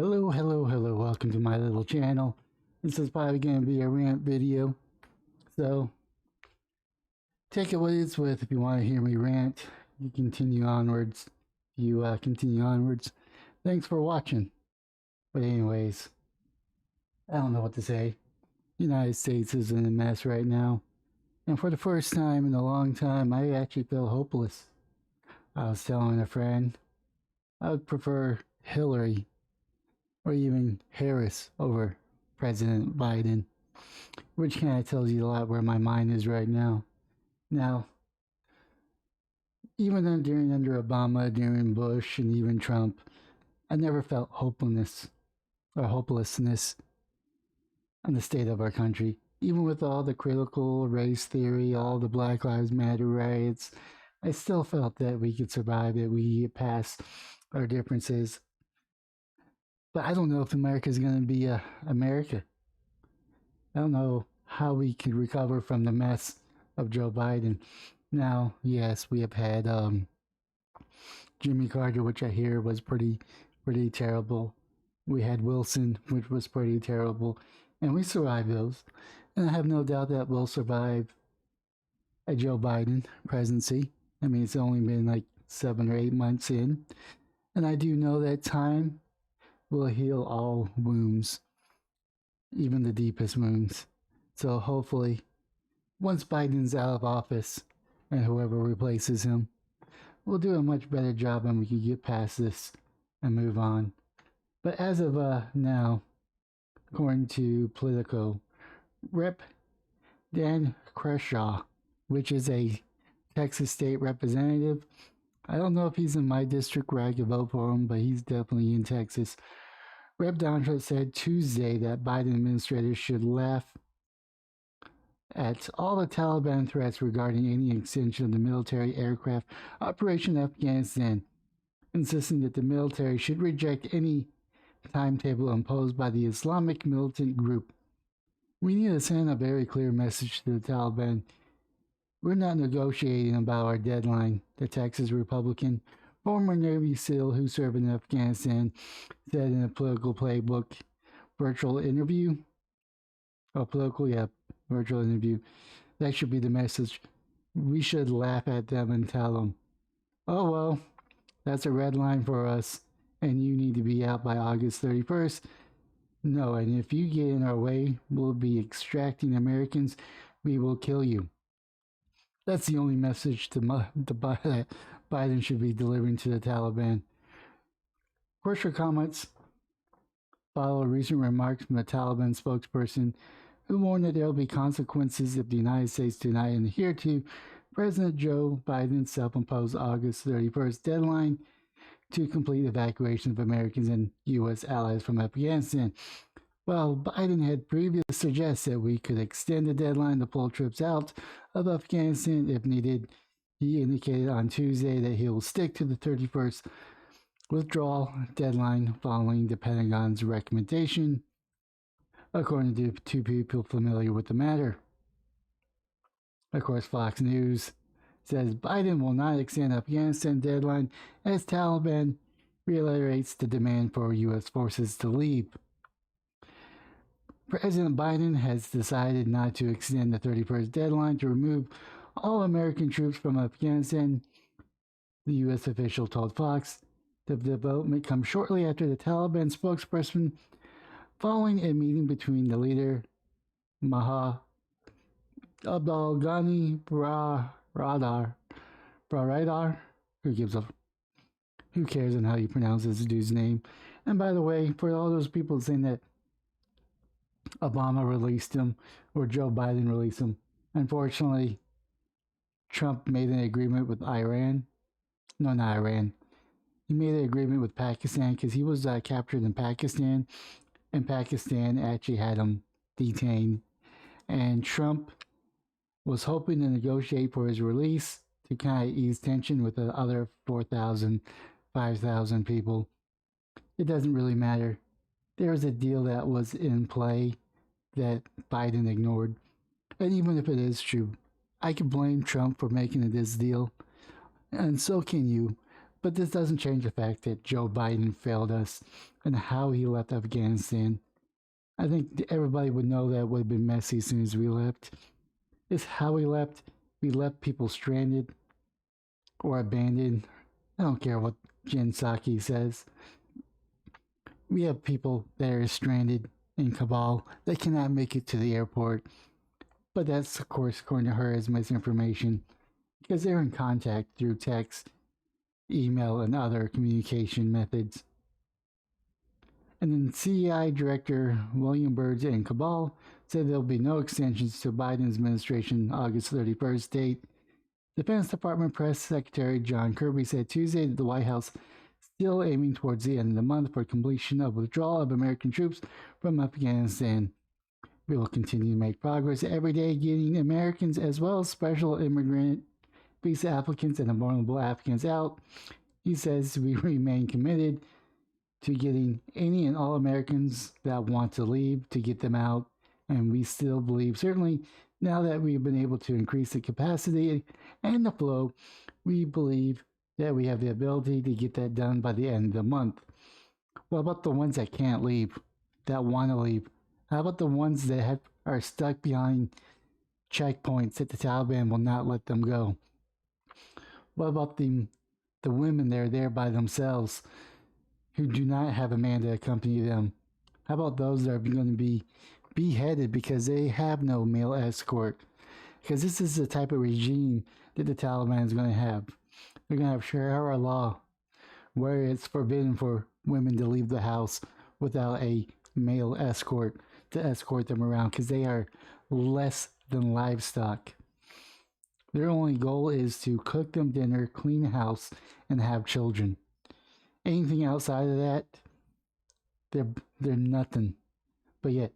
Hello, hello, hello. Welcome to my little channel. This is probably going to be a rant video. So, take it what it's with. If you want to hear me rant, you continue onwards. You continue onwards. Thanks for watching. But anyways, I don't know what to say. The United States is in a mess right now. And for the first time in a long time, I actually feel hopeless. I was telling a friend, I would prefer Hillary or even Harris over President Biden, which kind of tells you a lot where my mind is right now. Now, even under Obama, during Bush, and even Trump, I never felt hopelessness on the state of our country. Even with all the critical race theory, all the Black Lives Matter riots, I still felt that we could survive, that we get past our differences. But I don't know if America is going to be America. I don't know how we can recover from the mess of Joe Biden. Now, yes, we have had Jimmy Carter, which I hear was pretty terrible. We had Wilson, which was pretty terrible, and we survived those. And I have no doubt that we'll survive a Joe Biden presidency. I mean, it's only been like 7 or 8 months in, and I do know that time will heal all wounds, even the deepest wounds. So hopefully, once Biden's out of office and whoever replaces him, we'll do a much better job and we can get past this and move on. But as of now, according to Politico, Rep. Dan Crenshaw, which is a Texas state representative, I don't know if he's in my district where I could vote for him, but he's definitely in Texas. Rep. Donald said Tuesday that Biden administrators should laugh at all the Taliban threats regarding any extension of the military aircraft operation in Afghanistan, insisting that the military should reject any timetable imposed by the Islamic militant group. We need to send a very clear message to the Taliban. We're not negotiating about our deadline, the Texas Republican, former Navy SEAL who served in Afghanistan, said in a Political Playbook virtual interview. Virtual interview. That should be the message. We should laugh at them and tell them, oh well, that's a red line for us, and you need to be out by August 31st. No, and if you get in our way, we'll be extracting Americans. We will kill you. That's the only message that Biden should be delivering to the Taliban. Of course, your comments follow recent remarks from the Taliban spokesperson who warned that there will be consequences if the United States do not adhere to President Joe Biden's self-imposed August 31st deadline to complete evacuation of Americans and U.S. allies from Afghanistan. Well, Biden had previously suggested that we could extend the deadline to pull troops out of Afghanistan if needed. He indicated on Tuesday that he will stick to the 31st withdrawal deadline following the Pentagon's recommendation, according to two people familiar with the matter. Of course, Fox News says Biden will not extend Afghanistan deadline as Taliban reiterates the demand for U.S. forces to leave. President Biden has decided not to extend the 31st deadline to remove all American troops from Afghanistan, the U.S. official told Fox. The development comes shortly after the Taliban spokesperson, following a meeting between the leader, Maha Abdul Ghani Baradar, who cares on how you pronounce this dude's name. And by the way, for all those people saying that Obama released him or Joe Biden released him, unfortunately, Trump made an agreement with Iran. No, not Iran. He made an agreement with Pakistan because he was captured in Pakistan, and Pakistan actually had him detained. And Trump was hoping to negotiate for his release to kind of ease tension with the other 4,000, 5,000 people. It doesn't really matter. There was a deal that was in play that Biden ignored. And even if it is true, I can blame Trump for making this deal. And so can you. But this doesn't change the fact that Joe Biden failed us and how he left Afghanistan. I think everybody would know that would have been messy as soon as we left. It's how we left. We left people stranded or abandoned. I don't care what Jen Psaki says. We have people that are stranded in Kabul that cannot make it to the airport. But that's, of course, according to her, as misinformation because they're in contact through text, email, and other communication methods. And then CEI Director William Burns in Kabul said there'll be no extensions to Biden's administration August 31st date. Defense Department Press Secretary John Kirby said Tuesday that the White House still aiming towards the end of the month for completion of withdrawal of American troops from Afghanistan. We will continue to make progress every day getting Americans as well as special immigrant visa applicants and vulnerable Afghans out. He says we remain committed to getting any and all Americans that want to leave to get them out. And we still believe, certainly now that we've been able to increase the capacity and the flow, we believe that we have the ability to get that done by the end of the month. What about the ones that can't leave, that want to leave? How about the ones that are stuck behind checkpoints that the Taliban will not let them go? What about the women that are there by themselves who do not have a man to accompany them? How about those that are going to be beheaded because they have no male escort? Because this is the type of regime that the Taliban is going to have. They're going to have Sharia law, where it's forbidden for women to leave the house without a male escort to escort them around because they are less than livestock. Their only goal is to cook them dinner, clean the house, and have children. Anything outside of that, they're nothing. But yet,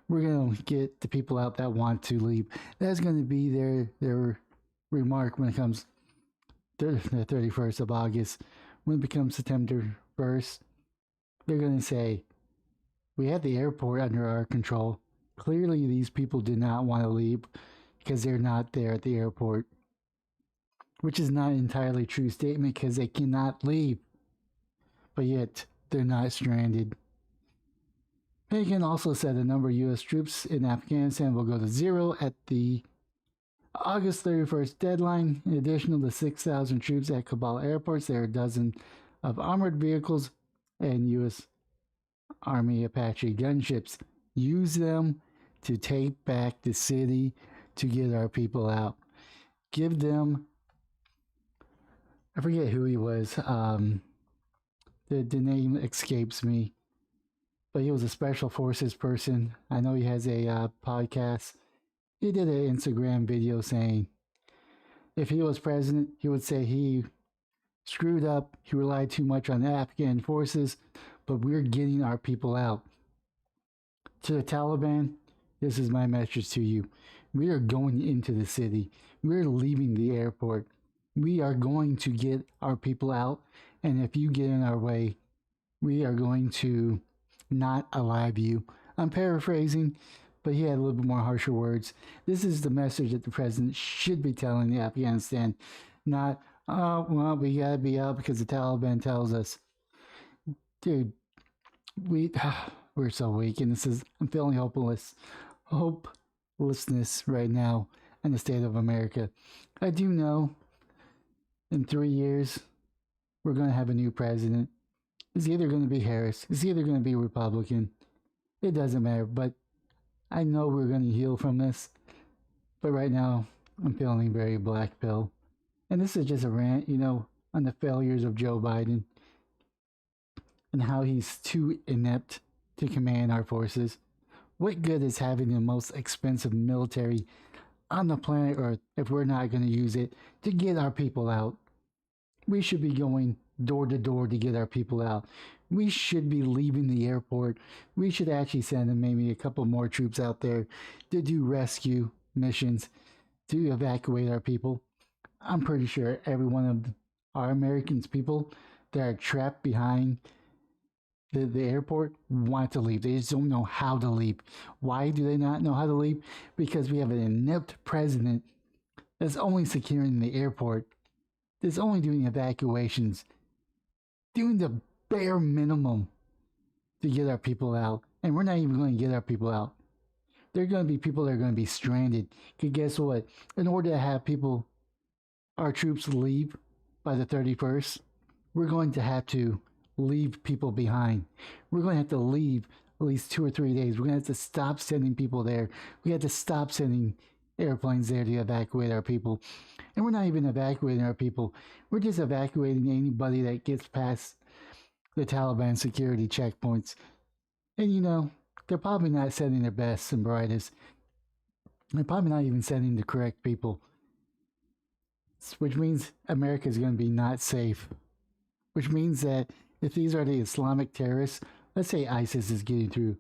we're going to get the people out that want to leave. That's going to be their remark when it comes the 31st of August. When it becomes September 1st, they're going to say, we have the airport under our control. Clearly, these people did not want to leave because they're not there at the airport, which is not an entirely true statement because they cannot leave, but yet they're not stranded. Pagan also said the number of U.S. troops in Afghanistan will go to 0 at the August 31st deadline. In addition to the 6,000 troops at Kabul airports, there are a dozen of armored vehicles and U.S. Army Apache gunships. Use them to take back the city to get our people out. Give them, I forget who he was, the name escapes me, but he was a special forces person. I know he has a podcast. He did an Instagram video saying if he was president, he would say he screwed up, he relied too much on the Afghan forces, but we're getting our people out. To the Taliban, this is my message to you. We are going into the city. We're leaving the airport. We are going to get our people out. And if you get in our way, we are going to not allow you. I'm paraphrasing, but he had a little bit more harsher words. This is the message that the president should be telling the Afghanistan, not, oh, well, we gotta be out because the Taliban tells us. Dude, we're so weak, and I'm feeling hopelessness right now in the state of America. I do know in 3 years, we're going to have a new president. It's either going to be Harris. It's either going to be Republican. It doesn't matter, but I know we're going to heal from this. But right now, I'm feeling very black pill. And this is just a rant, on the failures of Joe Biden and how he's too inept to command our forces. What good is having the most expensive military on the planet Earth if we're not going to use it to get our people out? We should be going door to door to get our people out. We should be leaving the airport. We should actually send maybe a couple more troops out there to do rescue missions to evacuate our people. I'm pretty sure every one of our Americans people that are trapped behind the airport want to leave. They just don't know how to leave. Why do they not know how to leave? Because we have an inept president that's only securing the airport, that's only doing evacuations, doing the bare minimum to get our people out. And we're not even going to get our people out. There are going to be people that are going to be stranded. Because guess what? In order to have people, our troops leave by the 31st, we're going to have to leave people behind. We're going to have to leave at least 2 or 3 days. We're going to have to stop sending people there. We have to stop sending airplanes there to evacuate our people. And we're not even evacuating our people. We're just evacuating anybody that gets past the Taliban security checkpoints. And you know, they're probably not sending their best and brightest. They're probably not even sending the correct people. Which means America is going to be not safe. Which means that if these are the Islamic terrorists, let's say ISIS is getting through,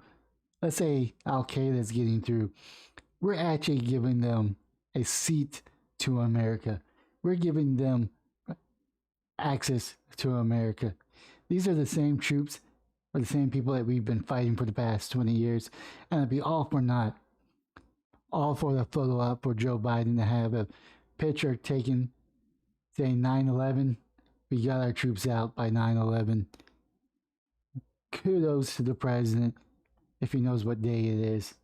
let's say Al Qaeda is getting through, we're actually giving them a seat to America. We're giving them access to America. These are the same troops or the same people that we've been fighting for the past 20 years. And it'd be all for naught. All for the photo op for Joe Biden to have a picture taken saying 9/11. We got our troops out by 9/11. Kudos to the president if he knows what day it is.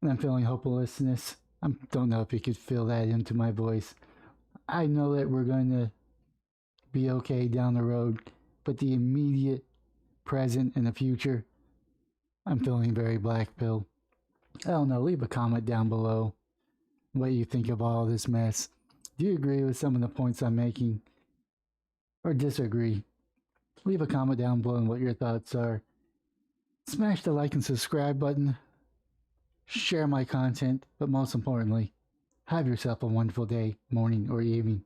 And I'm feeling hopelessness. I don't know if you could feel that into my voice. I know that we're going to be okay down the road, but the immediate present and the future, I'm feeling very black pill. I don't know. Leave a comment down below what you think of all this mess. Do you agree with some of the points I'm making? Or disagree? Leave a comment down below on what your thoughts are. Smash the like and subscribe button. Share my content. But most importantly, have yourself a wonderful day, morning, or evening.